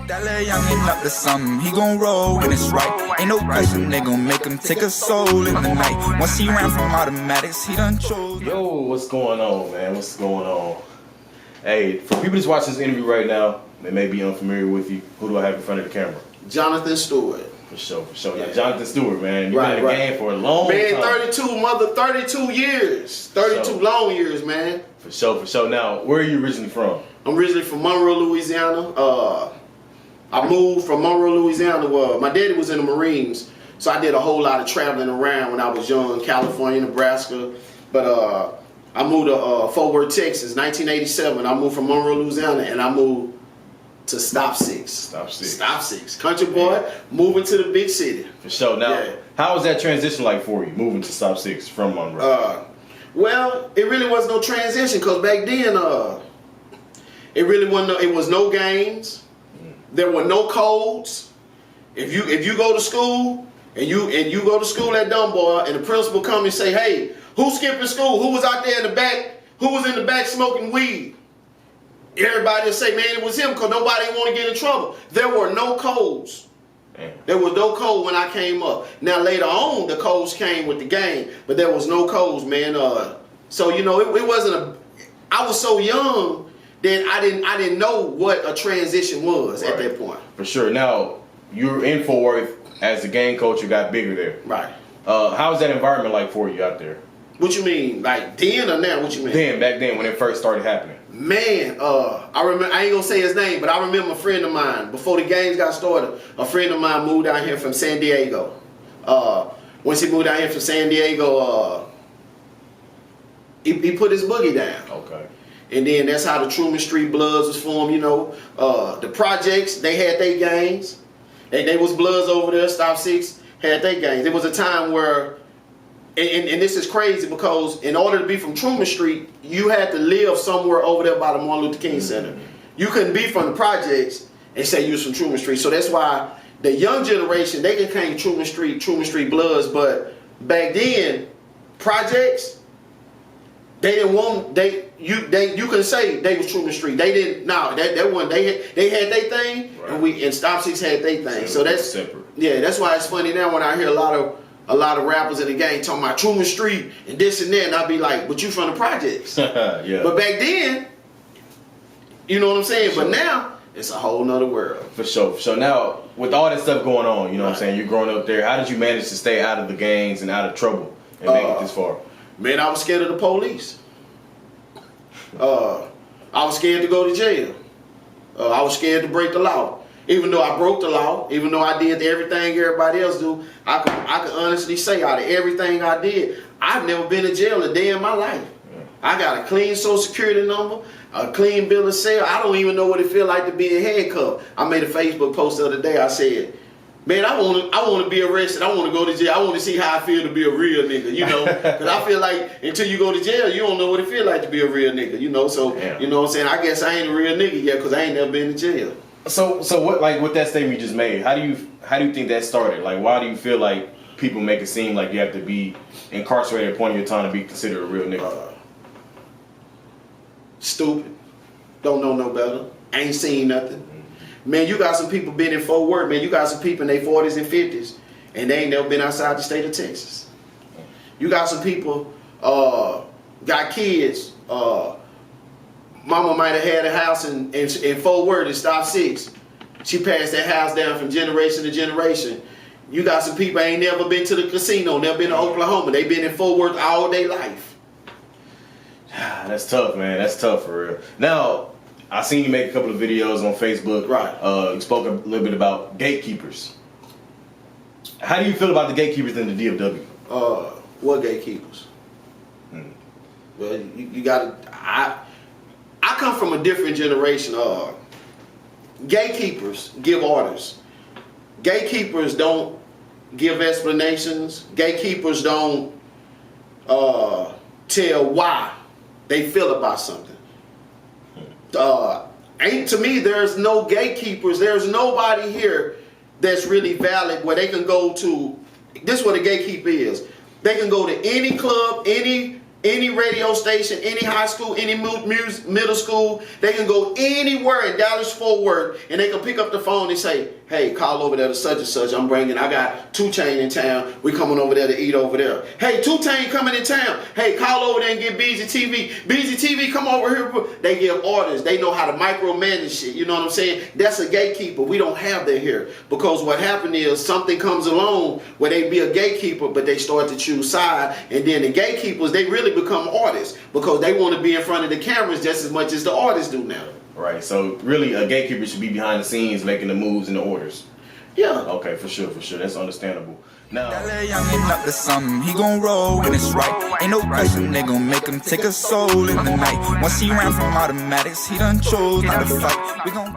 That little youngin' up to something, he gon' roll when it's right. Ain't no question, they gon' make him take a soul in the night. Once he ran from automatics, he done chose. Yo, what's going on, man? What's going on? Hey, for people that's watching this interview right now, they may be unfamiliar with you. Who do I have in front of the camera? Jonathan Stewart. For sure. Yeah. Now, Jonathan Stewart, man. You've been in the game for a long time. 32 years. 32 long years, man. For sure. Now, where are you originally from? I'm originally from Monroe, Louisiana. I moved from Monroe, Louisiana. My daddy was in the Marines, so I did a whole lot of traveling around when I was young, California, Nebraska. But I moved to Fort Worth, Texas, 1987. I moved from Monroe, Louisiana, and I moved to Stop Six. Country boy, moving to the big city. For sure. Now, how was that transition like for you, moving to Stop Six from Monroe? Well, it really was no transition, because back then, it really wasn't. It was no games. There were no codes. If you go to school and you go to school at Dunbar, and the principal come and say, "Hey, who's skipping school? Who was out there in the back? Who was in the back smoking weed?" Everybody will say, "Man, it was him," because nobody want to get in trouble. There were no codes. Damn. There was no code when I came up. Now later on, the codes came with the game, but there was no codes, man. So you know, it wasn't a. I was so young that I didn't know what a transition was at that point. For sure. Now you're in Fort Worth as the game coach. You got bigger there. Right. How was that environment like for you out there? What you mean, like then or now? What you mean? Back then when it first started happening. Man, I remember. I ain't gonna say his name, but I remember a friend of mine before the games got started. A friend of mine moved down here from San Diego. Once he moved down here from San Diego, he put his boogie down. Okay. And then that's how the Truman Street Bloods was formed. You know, the projects, they had their gangs. They was Bloods over there. Stop Six had their gangs. There was a time where. And this is crazy, because in order to be from Truman Street, you had to live somewhere over there by the Martin Luther King Center. You couldn't be from the projects and say you was from Truman Street. So that's why the young generation, they can claim Truman Street Bloods, but back then, projects, they didn't want you couldn't say they was Truman Street. They didn't. No, that one they had their thing, right. and Stop Six had their thing. So that's separate. Yeah, that's why it's funny now when I hear a lot of rappers in the game talking about Truman Street and this and that, and I'll be like, but you from the projects. Yeah. But back then, you know what I'm saying? Sure. But now, it's a whole nother world. For sure. So now, with all that stuff going on, you know what I'm saying, you're growing up there, how did you manage to stay out of the gangs and out of trouble and make it this far? Man, I was scared of the police. I was scared to go to jail. I was scared to break the law. Even though I broke the law, even though I did everything everybody else do, I can honestly say out of everything I did, I've never been to jail a day in my life. Yeah. I got a clean Social Security number, a clean bill of sale. I don't even know what it feels like to be in handcuffs. I made a Facebook post the other day. I said, man, I want to be arrested. I want to go to jail. I want to see how I feel to be a real nigga, you know? Because I feel like until you go to jail, you don't know what it feels like to be a real nigga, you know? So, you know what I'm saying? I guess I ain't a real nigga yet because I ain't never been to jail. So what, like, with that statement you just made, how do you think that started? Like, why do you feel like people make it seem like you have to be incarcerated at a point in your time to be considered a real nigga? Stupid. Don't know no better. Ain't seen nothing. Man, you got some people been in Fort Worth, man. You got some people in their 40s and 50s, and they ain't never been outside the state of Texas. You got some people, got kids, mama might have had a house in Fort Worth and Stop Six. She passed that house down from generation to generation. You got some people ain't never been to the casino, never been to Oklahoma. They been in Fort Worth all their life. That's tough, man. That's tough for real. Now, I seen you make a couple of videos on Facebook. Right. You spoke a little bit about gatekeepers. How do you feel about the gatekeepers in the DFW? What gatekeepers? Well, you gotta. I come from a different generation. Gatekeepers give orders. Gatekeepers don't give explanations. Gatekeepers don't tell why they feel about something. To me, there's no gatekeepers. There's nobody here that's really valid where they can go to. This is what a gatekeeper is. They can go to any club, any any radio station, any high school, any middle school. They can go anywhere in Dallas-Fort Worth, and they can pick up the phone and say, hey, call over there to such and such. I got 2 Chainz in town. We coming over there to eat over there. Hey, 2 Chainz coming in town. Hey, call over there and get Beezy TV. Beezy TV, come over here. They give orders. They know how to micromanage shit. You know what I'm saying? That's a gatekeeper. We don't have that here. Because what happened is something comes along where they be a gatekeeper, but they start to choose side. And then the gatekeepers, they really become artists because they want to be in front of the cameras just as much as the artists do now. Right. So really, a gatekeeper should be behind the scenes, making the moves and the orders. Yeah. Okay, for sure. That's understandable. Now, That youngin' up to something, he gon' roll when it's right. Ain't no question, they gon' make him take a soul in the night. Once he ran from automatics, he done chose not to fight. We gon'